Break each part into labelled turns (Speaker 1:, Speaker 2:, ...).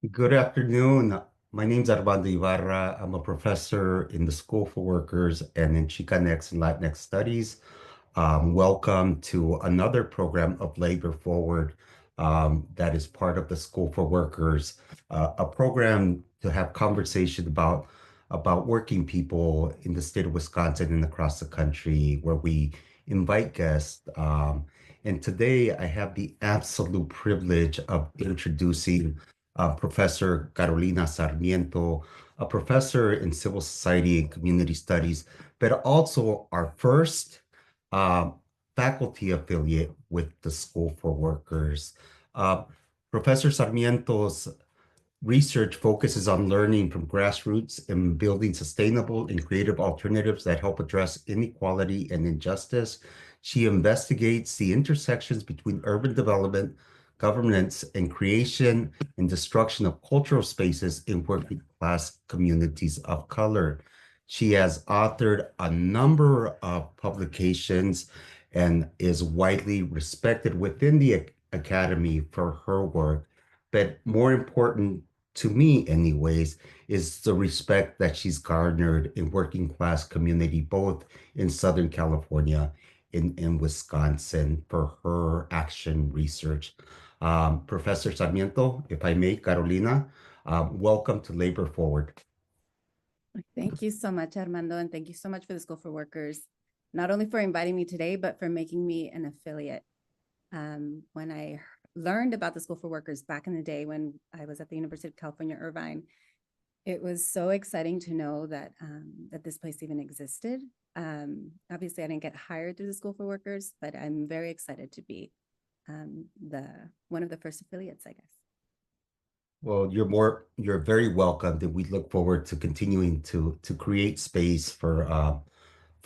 Speaker 1: Good afternoon. My name's Armando Ibarra. I'm a professor in the School for Workers and in Chicanx and Latinx Studies. Welcome to another program of Labor Forward that is part of the School for Workers, a program to have conversation about working people in the state of Wisconsin and across the country, where we invite guests. And today I have the absolute privilege of introducing Professor Carolina Sarmiento, a professor in civil society and community studies, but also our first uh, faculty affiliate with the School for Workers. Uh, Professor Sarmiento's research focuses on learning from grassroots and building sustainable and creative alternatives that help address inequality and injustice. She investigates the intersections between urban development, governance, and creation and destruction of cultural spaces in working class communities of color. She has authored a number of publications and is widely respected within the academy for her work. But more important to me anyways, is the respect that she's garnered in working class community, both in Southern California and in Wisconsin for her action research. Professor Sarmiento, if I may, Carolina, welcome to Labor Forward.
Speaker 2: Thank you so much, Armando, and thank you so much for the School for Workers, not only for inviting me today, but for making me an affiliate. When I learned about the School for Workers back in the day when I was at the University of California, Irvine, it was so exciting to know that that this place even existed. Obviously, I didn't get hired through the School for Workers, but I'm very excited to be the one of the first affiliates, I guess.
Speaker 1: Well, you're very welcome, and we look forward to continuing to create space for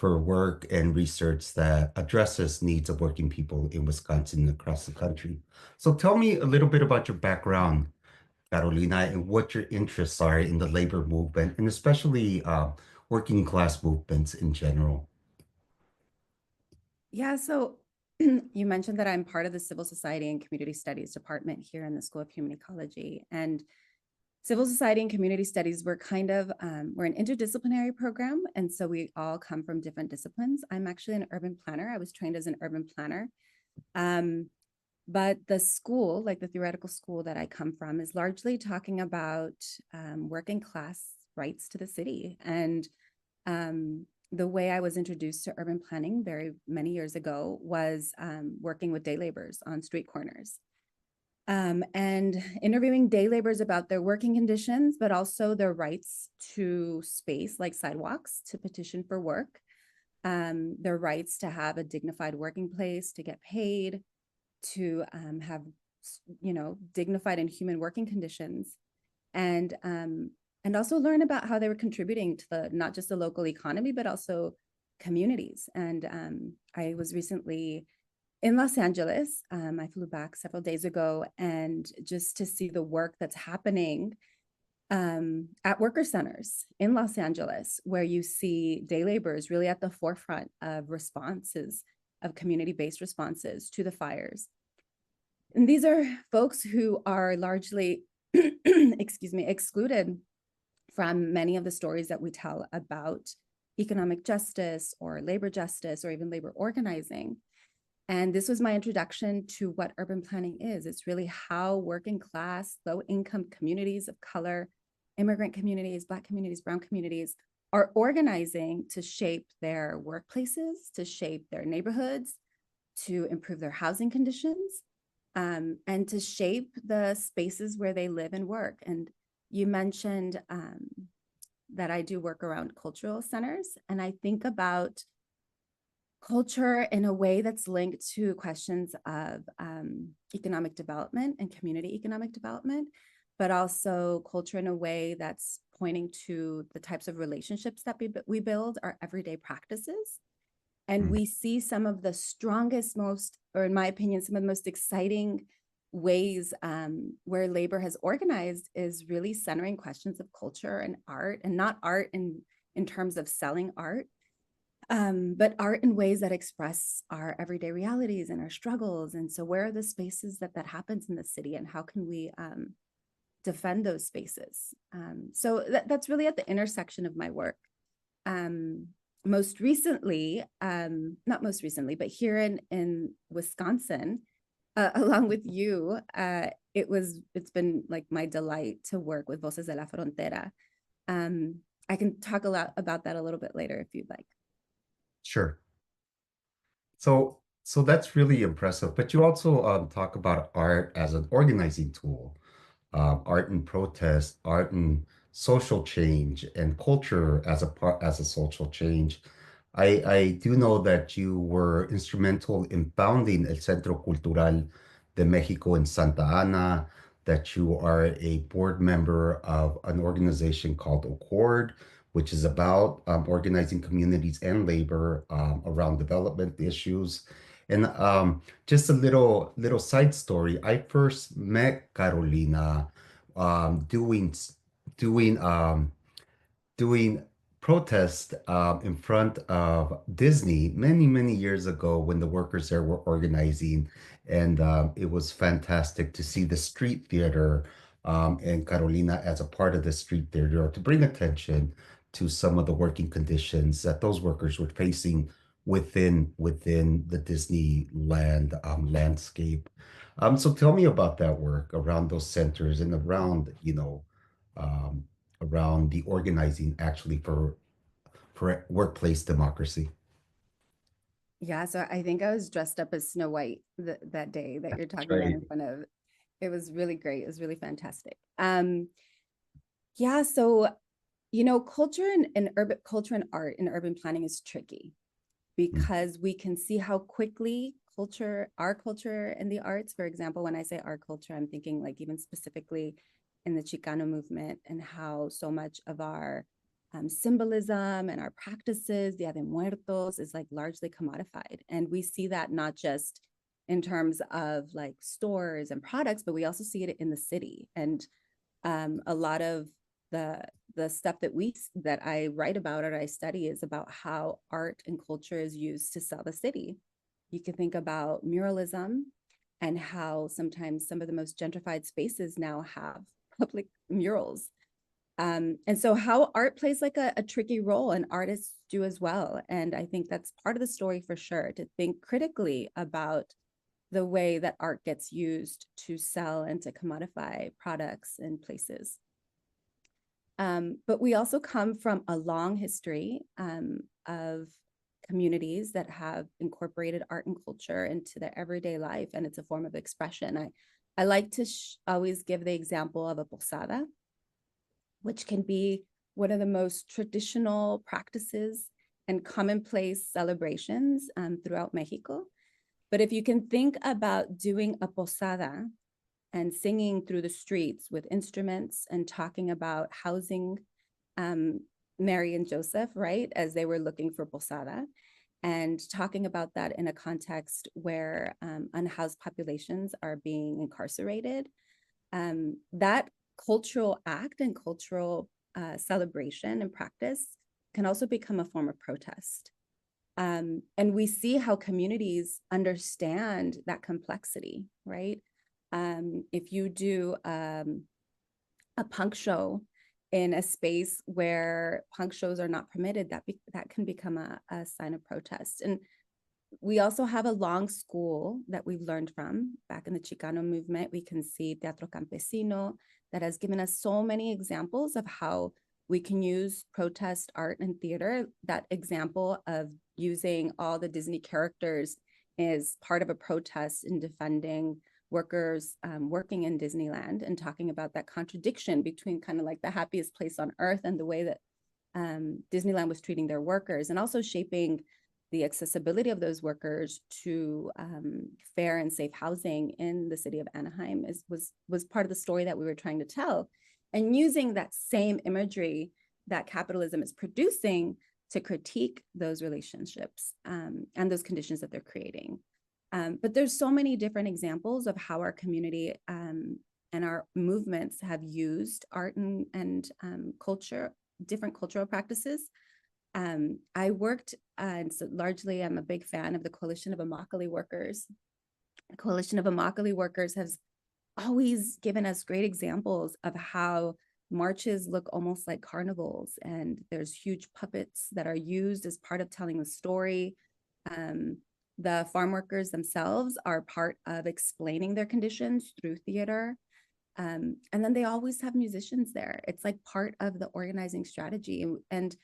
Speaker 1: work and research that addresses needs of working people in Wisconsin and across the country. So tell me a little bit about your background, Carolina, and what your interests are in the labor movement, and especially working class movements in general.
Speaker 2: Yeah, so you mentioned that I'm part of the Civil Society and Community Studies department here in the School of Human Ecology. And Civil Society and Community Studies, we're an interdisciplinary program. And so we all come from different disciplines. I'm actually an urban planner. I was trained as an urban planner. Um, but the school, like the theoretical school that I come from, is largely talking about working class rights to the city. And the way I was introduced to urban planning very many years ago was working with day laborers on street corners and interviewing day laborers about their working conditions, but also their rights to space like sidewalks to petition for work, their rights to have a dignified working place, to get paid, to have, dignified and human working conditions. And also learn about how they were contributing to not just the local economy, but also communities. And I was recently in Los Angeles. I flew back several days ago, and just to see the work that's happening at worker centers in Los Angeles, where you see day laborers really at the forefront of responses, of community-based responses to the fires. And these are folks who are largely, excluded from many of the stories that we tell about economic justice or labor justice or even labor organizing. And this was my introduction to what urban planning is. It's really how working class, low income communities of color, immigrant communities, Black communities, brown communities are organizing to shape their workplaces, to shape their neighborhoods, to improve their housing conditions, and to shape the spaces where they live and work. And you mentioned that I do work around cultural centers, and I think about culture in a way that's linked to questions of economic development and community economic development, but also culture in a way that's pointing to the types of relationships that we build, our everyday practices. And
Speaker 1: Mm.
Speaker 2: we see some of the strongest, or in my opinion, some of the most exciting ways where labor has organized is really centering questions of culture and art, and not art in terms of selling art, but art in ways that express our everyday realities and our struggles. And so where are the spaces that happens in the city, and how can we defend those spaces. So that's really at the intersection of my work. Most recently, not most recently, but here in Wisconsin, along with you, it's been like my delight to work with Voces de la Frontera. I can talk a lot about that a little bit later if you'd like.
Speaker 1: Sure. So that's really impressive. But you also talk about art as an organizing tool, art and protest, art and social change, and culture as a part as a social change. I do know that you were instrumental in founding El Centro Cultural de México in Santa Ana, that you are a board member of an organization called Accord, which is about organizing communities and labor around development issues. And just a little side story. I first met Carolina um, doing doing doing protest in front of Disney many years ago when the workers there were organizing, and it was fantastic to see the street theater and Carolina as a part of the street theater to bring attention to some of the working conditions that those workers were facing within the Disneyland landscape. So tell me about that work around those centers and around, um, around the organizing actually for workplace democracy.
Speaker 2: Yeah, so I think I was dressed up as Snow White that day that you're
Speaker 1: That's
Speaker 2: talking about
Speaker 1: right.
Speaker 2: in front of. It was really great. It was really fantastic. Yeah, so culture and urban culture and art in urban planning is tricky
Speaker 1: Mm,
Speaker 2: because we can see how quickly our culture and the arts, for example, when I say art culture, I'm thinking like even specifically in the Chicano movement and how so much of our symbolism and our practices, Dia de Muertos, is like largely commodified. And we see that not just in terms of like stores and products, but we also see it in the city. And a lot of the stuff that I write about or I study is about how art and culture is used to sell the city. You can think about muralism and how sometimes some of the most gentrified spaces now have public murals. And so how art plays like a tricky role and artists do as well. And I think that's part of the story for sure, to think critically about the way that art gets used to sell and to commodify products and places. But we also come from a long history of communities that have incorporated art and culture into their everyday life, and it's a form of expression. I like to always give the example of a posada, which can be one of the most traditional practices and commonplace celebrations throughout Mexico. But if you can think about doing a posada and singing through the streets with instruments and talking about housing um, Mary and Joseph, right, as they were looking for posada, and talking about that in a context where unhoused populations are being incarcerated. That cultural act and cultural celebration and practice can also become a form of protest. And we see how communities understand that complexity, right? If you do a punk show in a space where punk shows are not permitted, that can become a sign of protest. And we also have a long school that we've learned from back in the Chicano movement. We can see Teatro Campesino that has given us so many examples of how we can use protest art and theater. That example of using all the Disney characters is part of a protest in defending workers working in Disneyland and talking about that contradiction between kind of like the happiest place on earth and the way that Disneyland was treating their workers, and also shaping the accessibility of those workers to fair and safe housing in the city of Anaheim was part of the story that we were trying to tell, and using that same imagery that capitalism is producing to critique those relationships and those conditions that they're creating. But there's so many different examples of how our community and our movements have used art and culture, different cultural practices. I worked, and so largely I'm a big fan of the Coalition of Immokalee Workers. The Coalition of Immokalee Workers has always given us great examples of how marches look almost like carnivals, and there's huge puppets that are used as part of telling the story. Um, the farm workers themselves are part of explaining their conditions through theater. And then they always have musicians there. It's like part of the organizing strategy. And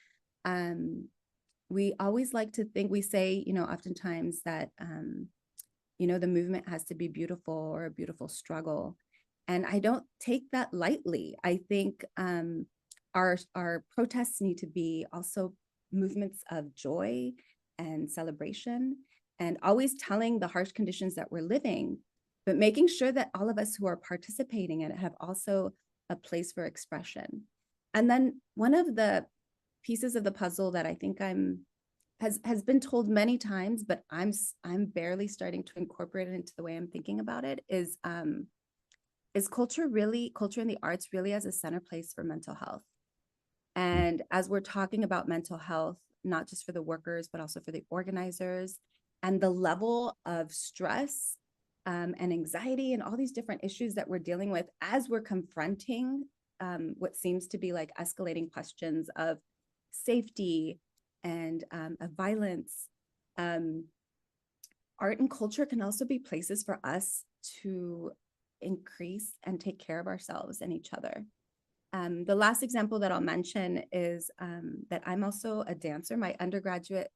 Speaker 2: we always like to think, we say, oftentimes that, the movement has to be beautiful or a beautiful struggle. And I don't take that lightly. I think our protests need to be also movements of joy and celebration, and always telling the harsh conditions that we're living, but making sure that all of us who are participating in it have also a place for expression. And then one of the pieces of the puzzle that I think has been told many times, but I'm barely starting to incorporate it into the way I'm thinking about it, is culture in the arts really as a center place for mental health. And as we're talking about mental health, not just for the workers, but also for the organizers, and the level of stress and anxiety and all these different issues that we're dealing with as we're confronting what seems to be like escalating questions of safety and of violence. Art and culture can also be places for us to increase and take care of ourselves and each other. The last example that I'll mention is that I'm also a dancer. My undergraduate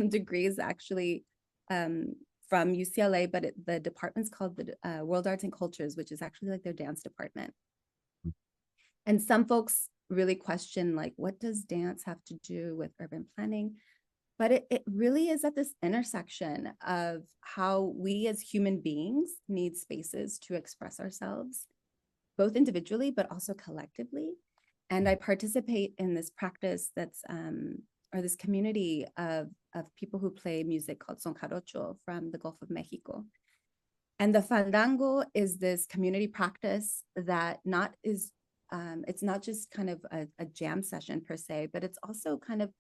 Speaker 2: degree is actually from UCLA, but the department's called the World Arts and Cultures, which is actually like their dance department. And some folks really question, like, what does dance have to do with urban planning? But it really is at this intersection of how we as human beings need spaces to express ourselves, both individually, but also collectively. And I participate in this practice or this community of people who play music called son jarocho from the Gulf of Mexico. And the fandango is this community practice that it's not just kind of a jam session per se, but it's also kind of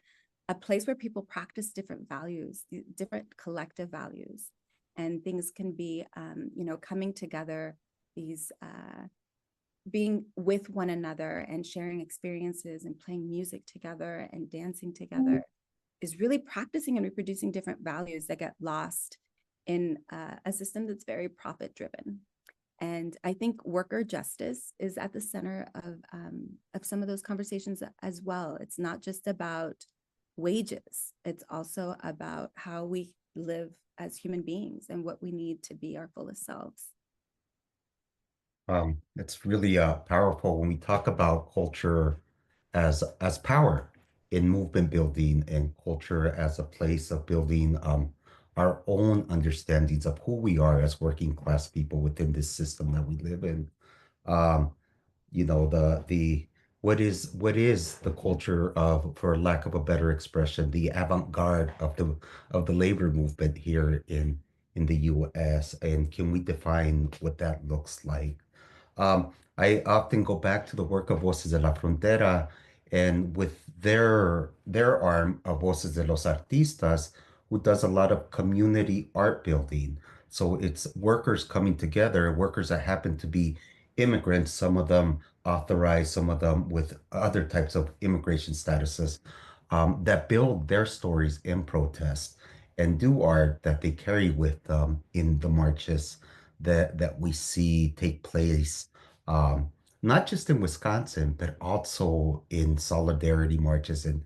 Speaker 2: a place where people practice different values, different collective values, and things can be, coming together, these being with one another and sharing experiences and playing music together and dancing together is really practicing and reproducing different values that get lost in a system that's very profit driven. And I think worker justice is at the center of some of those conversations as well. It's not just about wages. It's also about how we live as human beings and what we need to be our fullest selves.
Speaker 1: It's really powerful when we talk about culture as power in movement building and culture as a place of building our own understandings of who we are as working class people within this system that we live in. Um, the what is the culture of, for lack of a better expression, the avant-garde of the labor movement here in the US, and can we define what that looks like? I often go back to the work of Voces de la Frontera, and with their arm of Voces de los Artistas, who does a lot of community art building. So it's workers coming together, workers that happen to be immigrants, some of them authorized, some of them with other types of immigration statuses, that build their stories in protest and do art that they carry with them in the marches that we see take place, um, not just in Wisconsin, but also in solidarity marches in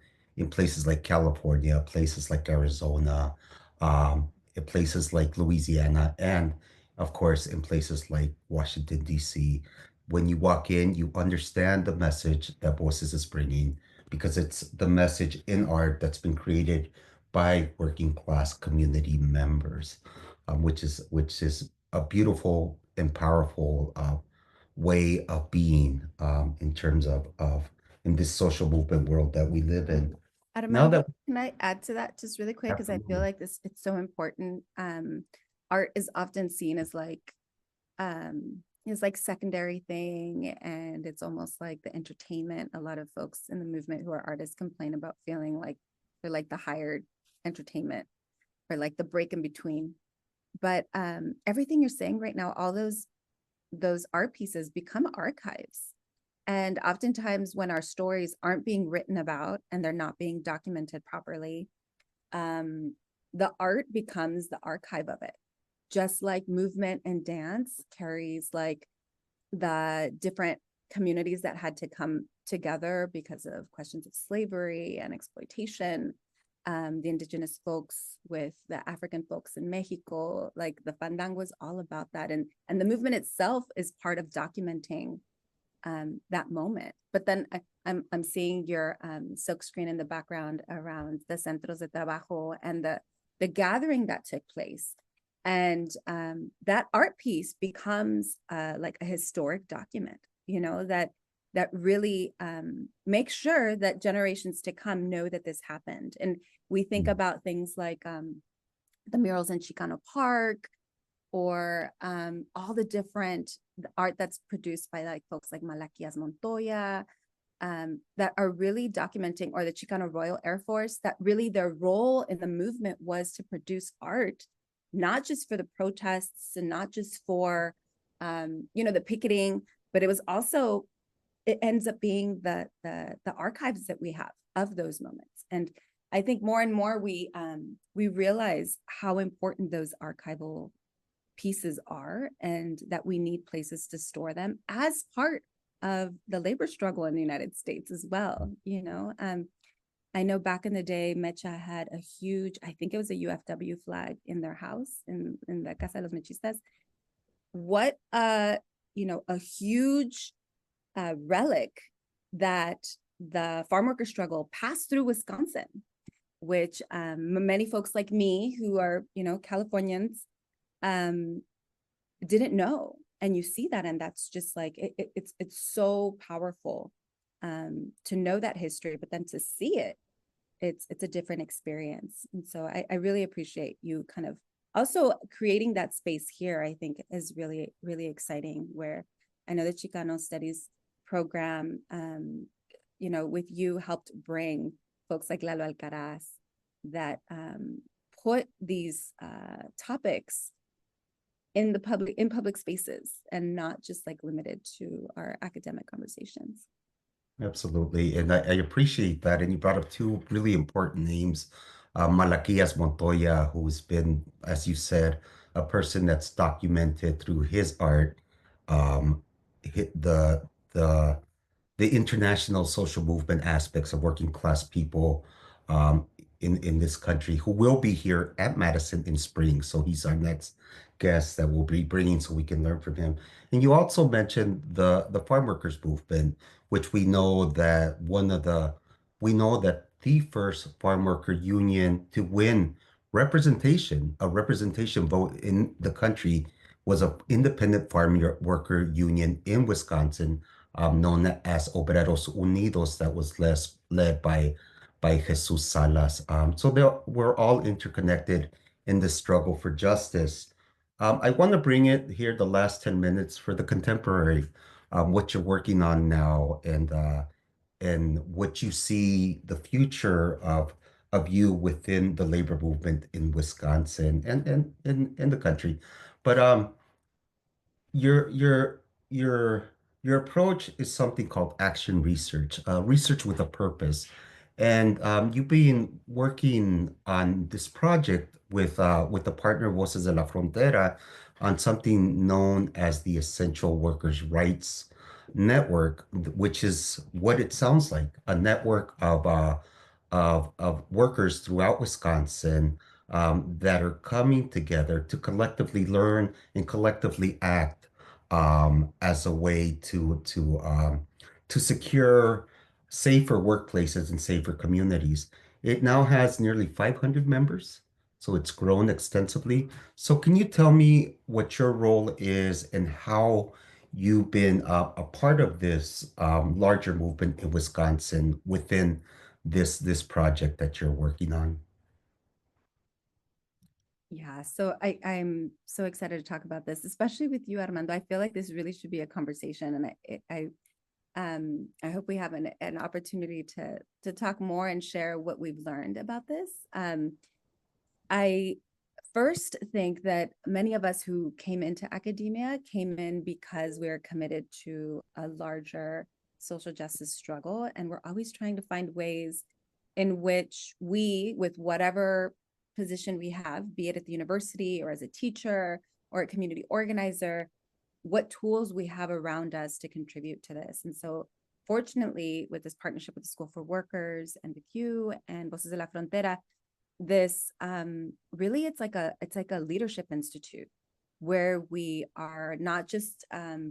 Speaker 1: places like California, places like Arizona, in places like Louisiana, and of course, in places like Washington, D.C. When you walk in, you understand the message that Voices is bringing because it's the message in art that's been created by working class community members, which is a beautiful and powerful way of being, in terms of in this social movement world that we live in. Now
Speaker 2: Armando,
Speaker 1: that
Speaker 2: can I add to that just really quick? Because I feel
Speaker 1: absolutely.
Speaker 2: like it's so important. Art is often seen as like secondary thing, and it's almost like the entertainment. A lot of folks in the movement who are artists complain about feeling like they're like the hired entertainment or like the break in between. But everything you're saying right now, all those those art pieces become archives. And oftentimes when our stories aren't being written about and they're not being documented properly, the art becomes the archive of it. Just like movement and dance carries like the different communities that had to come together because of questions of slavery and exploitation. The indigenous folks with the African folks in Mexico, like the fandango is all about that. And the movement itself is part of documenting that moment. But then I'm seeing your silk screen in the background around the centros de trabajo and the gathering that took place. And that art piece becomes like a historic document, that really makes sure that generations to come know that this happened. And we think about things like the murals in Chicano Park, or all the different art that's produced by like folks like Malaquias Montoya, that are really documenting, or the Chicano Royal Air Force, that really their role in the movement was to produce art, not just for the protests and not just for, the picketing, but it was also, it ends up being the archives that we have of those moments. And I think more and more we realize how important those archival pieces are, and that we need places to store them as part of the labor struggle in the United States as well. I know back in the day, Mecha had a huge, I think it was a UFW flag in their house in the Casa de los Mechistas. What a huge relic that the farm worker struggle passed through Wisconsin, which many folks like me who are, Californians, didn't know. And you see that, and that's just like it's so powerful to know that history, but then to see it, it's a different experience. And so I really appreciate you kind of also creating that space here. I think is really, really exciting, where I know the Chicano Studies program, with you helped bring folks like Lalo Alcaraz that put these topics in public spaces, and not just like limited to our academic conversations.
Speaker 1: Absolutely. And I appreciate that. And you brought up two really important names. Malaquias Montoya, who's been, as you said, a person that's documented through his art, um, the the the international social movement aspects of working class people um, in this country, who will be here at Madison in spring. So he's our next guest that we'll be bringing, so we can learn from him. And you also mentioned the farm workers movement, which we know that the first farm worker union to win a representation vote in the country was a independent worker union in Wisconsin, known as Obreros Unidos, that was led by Jesus Salas. So we're all interconnected in this struggle for justice. I want to bring it here the last 10 minutes for the contemporary, what you're working on now, and what you see the future of you within the labor movement in Wisconsin and in the country. But your your your your approach is something called action research, research with a purpose. And you've been working on this project with the partner Voces de la Frontera on something known as the Essential Workers' Rights Network, which is what it sounds like, a network of workers throughout Wisconsin, that are coming together to collectively learn and collectively act, as a way to secure safer workplaces and safer communities. It now has nearly 500 members, so it's grown extensively. So can you tell me what your role is and how you've been a part of this larger movement in Wisconsin within this project that you're working on?
Speaker 2: Yeah, so I'm so excited to talk about this, especially with you, Armando. I feel like this really should be a conversation, and I hope we have an opportunity to talk more and share what we've learned about this. I first think that many of us who came into academia came in because we're committed to a larger social justice struggle. And we're always trying to find ways in which we, with whatever position we have, be it at the university or as a teacher or a community organizer, what tools we have around us to contribute to this. And so fortunately, with this partnership with the School for Workers and with you and Voces de la Frontera, this really it's like a leadership institute where we are not just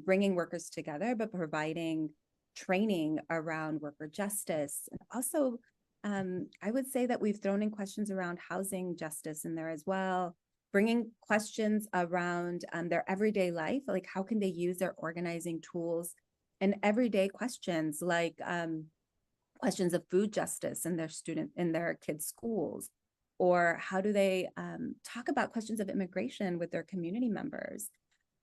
Speaker 2: bringing workers together, but providing training around worker justice. And also, I would say that we've thrown in questions around housing justice in there as well, bringing questions around their everyday life, like how can they use their organizing tools, and everyday questions like questions of food justice in their kids' schools, or how do they talk about questions of immigration with their community members?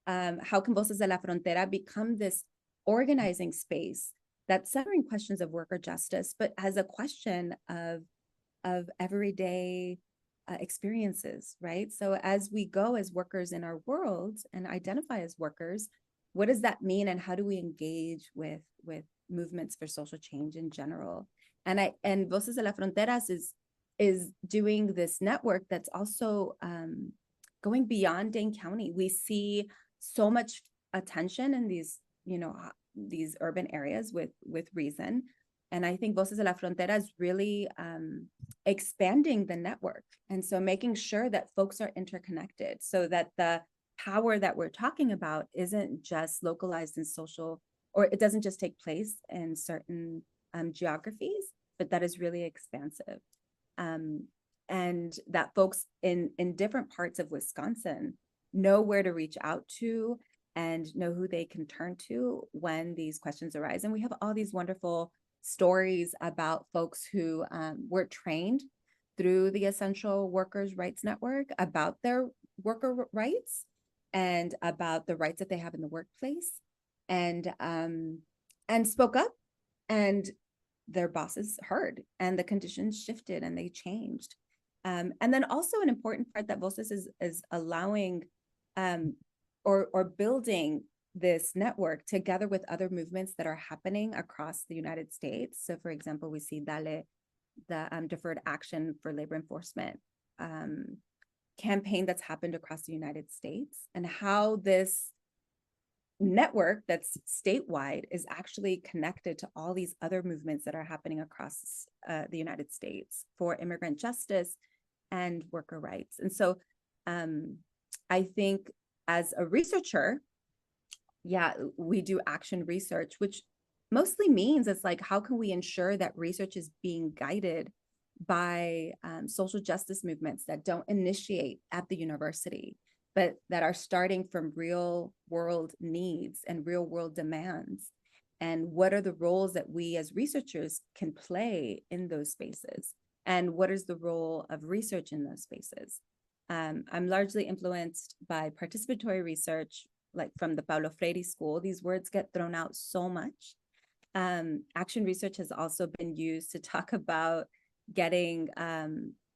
Speaker 2: How can Voces de la Frontera become this organizing space that's centering questions of worker justice, but as a question of everyday experiences, right? So as we go as workers in our world and identify as workers, what does that mean, and how do we engage with movements for social change in general? And Voces de la Fronteras is doing this network that's also going beyond Dane County. We see so much attention in these urban areas with reason. And I think Voces de la Frontera is really expanding the network. And so making sure that folks are interconnected so that the power that we're talking about isn't just localized in social, or it doesn't just take place in certain geographies, but that is really expansive. And that folks in different parts of Wisconsin know where to reach out to and know who they can turn to when these questions arise. And we have all these wonderful stories about folks who were trained through the Essential Workers' Rights Network about their worker rights and about the rights that they have in the workplace, and spoke up, and their bosses heard, and the conditions shifted and they changed. And then also an important part that Voces is allowing or building this network together with other movements that are happening across the United States. So for example, we see DALE, the Deferred Action for Labor Enforcement campaign that's happened across the United States, and how this network that's statewide is actually connected to all these other movements that are happening across the United States for immigrant justice and worker rights. And so I think as a researcher, yeah, we do action research, which mostly means it's like, how can we ensure that research is being guided by social justice movements that don't initiate at the university, but that are starting from real world needs and real world demands? And what are the roles that we as researchers can play in those spaces? And what is the role of research in those spaces? I'm largely influenced by participatory research, like from the Paulo Freire School. These words get thrown out so much. Action research has also been used to talk about getting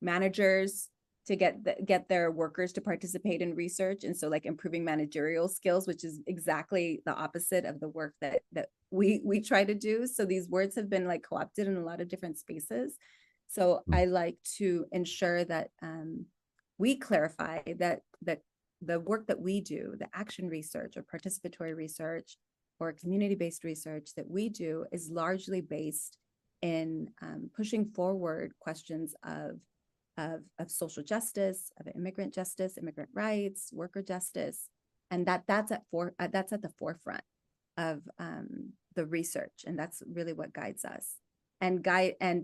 Speaker 2: managers to get their workers to participate in research, and so like improving managerial skills, which is exactly the opposite of the work that we try to do. So these words have been like co-opted in a lot of different spaces. So I like to ensure that we clarify that the work that we do, the action research or participatory research or community-based research that we do, is largely based in pushing forward questions of social justice, of immigrant justice, immigrant rights, worker justice, and that's at the forefront of the research, and that's really what guides us. And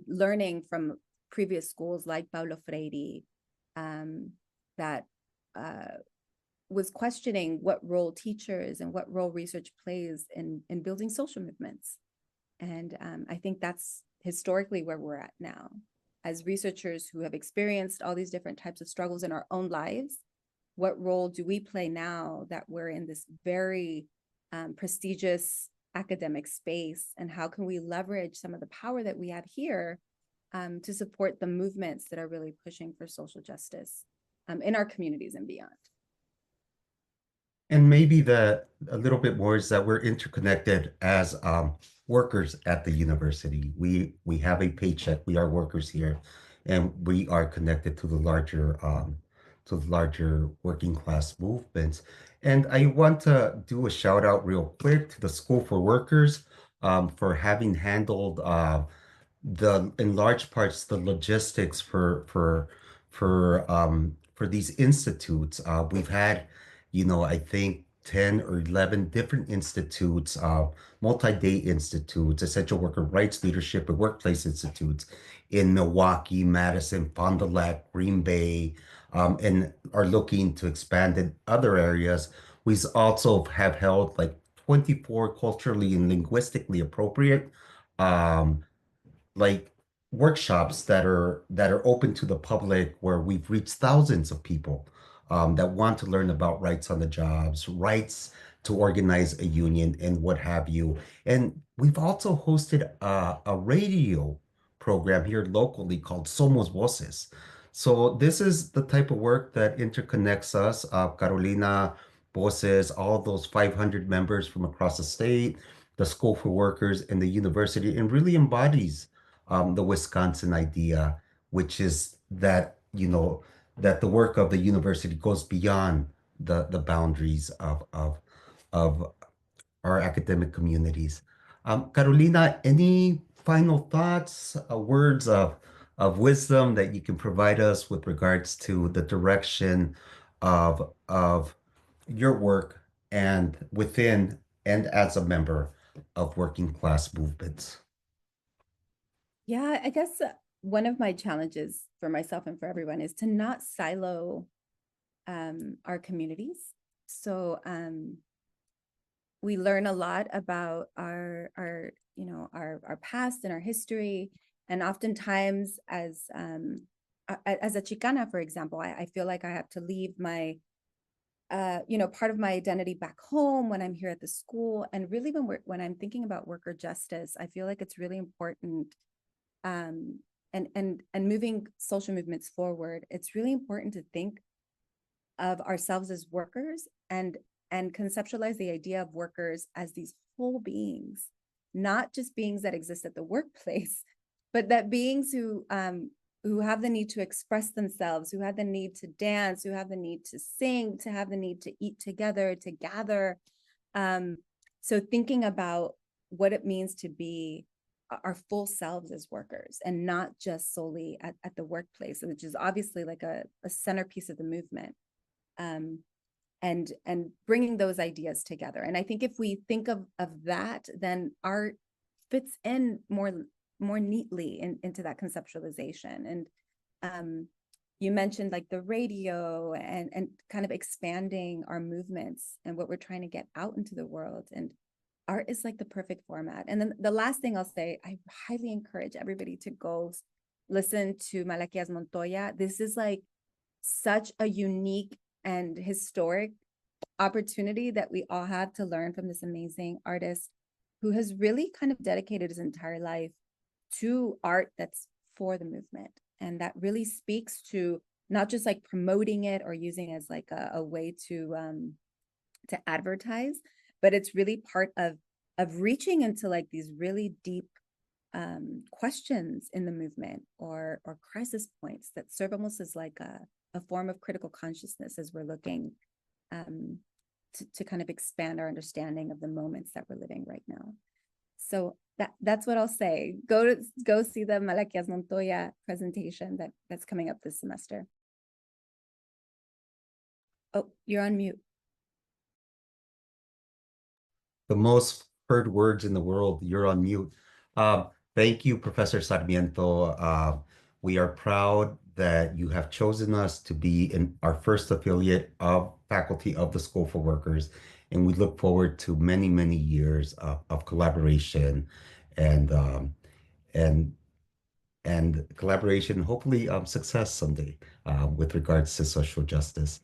Speaker 2: learning from previous schools like Paulo Freire, that was questioning what role teachers and what role research plays in building social movements. And I think that's historically where we're at now. As researchers who have experienced all these different types of struggles in our own lives, what role do we play now that we're in this very prestigious academic space? And how can we leverage some of the power that we have here to support the movements that are really pushing for social justice? in our communities and beyond.
Speaker 1: And maybe the a little bit more is that we're interconnected as workers at the university. We have a paycheck. We are workers here, and we are connected to the larger working class movements. And I want to do a shout out real quick to the School for Workers for having handled the in large parts the logistics for these institutes. We've had, I think 10 or 11 different institutes, multi-day institutes, essential worker rights leadership and workplace institutes in Milwaukee, Madison, Fond du Lac, Green Bay, and are looking to expand in other areas. We also have held like 24 culturally and linguistically appropriate um, like workshops that are open to the public where we've reached thousands of people that want to learn about rights on the jobs, rights to organize a union, and what have you. And we've also hosted a radio program here locally called Somos Voces. So this is the type of work that interconnects us, Carolina, Voces, all those 500 members from across the state, the School for Workers, and the university, and really embodies the Wisconsin idea, which is that, that the work of the university goes beyond the boundaries of our academic communities. Carolina, any final thoughts, words of wisdom that you can provide us with regards to the direction of your work and within and as a member of working class movements?
Speaker 2: Yeah, I guess one of my challenges for myself and for everyone is to not silo our communities. So we learn a lot about our past and our history, and oftentimes as a Chicana, for example, I feel like I have to leave my part of my identity back home when I'm here at the school. And really, when I'm thinking about worker justice, I feel like it's really important, and moving social movements forward, it's really important to think of ourselves as workers, and conceptualize the idea of workers as these whole beings, not just beings that exist at the workplace, but that beings who have the need to express themselves, who have the need to dance, who have the need to sing, to have the need to eat together, to gather. So thinking about what it means to be our full selves as workers, and not just solely at the workplace, which is obviously like a centerpiece of the movement, and bringing those ideas together. And I think if we think of that, then art fits in more neatly into that conceptualization. And you mentioned like the radio, and kind of expanding our movements and what we're trying to get out into the world. And art is like the perfect format. And then the last thing I'll say, I highly encourage everybody to go listen to Malaquias Montoya. This is like such a unique and historic opportunity that we all have to learn from this amazing artist who has really kind of dedicated his entire life to art that's for the movement. And that really speaks to not just like promoting it or using it as like a way to advertise, but it's really part of reaching into like these really deep questions in the movement, or crisis points that serve almost as like a form of critical consciousness as we're looking to kind of expand our understanding of the moments that we're living right now. So that's what I'll say. Go see the Malaquias Montoya presentation that's coming up this semester. Oh, you're on mute.
Speaker 1: The most heard words in the world. You're on mute. Thank you, Professor Sarmiento. We are proud that you have chosen us to be in our first affiliate of faculty of the School for Workers, and we look forward to many, many years of collaboration and and collaboration, hopefully success someday with regards to social justice.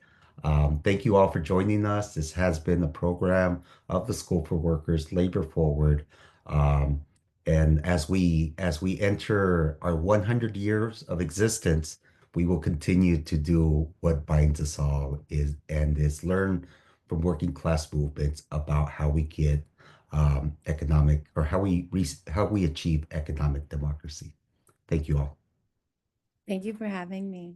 Speaker 1: Thank you all for joining us. This has been a program of the School for Workers, Labor Forward. Um, and as we enter our 100 years of existence, we will continue to do what binds us all is learn from working class movements about how we get economic or how we achieve economic democracy. Thank you all.
Speaker 2: Thank you for having me.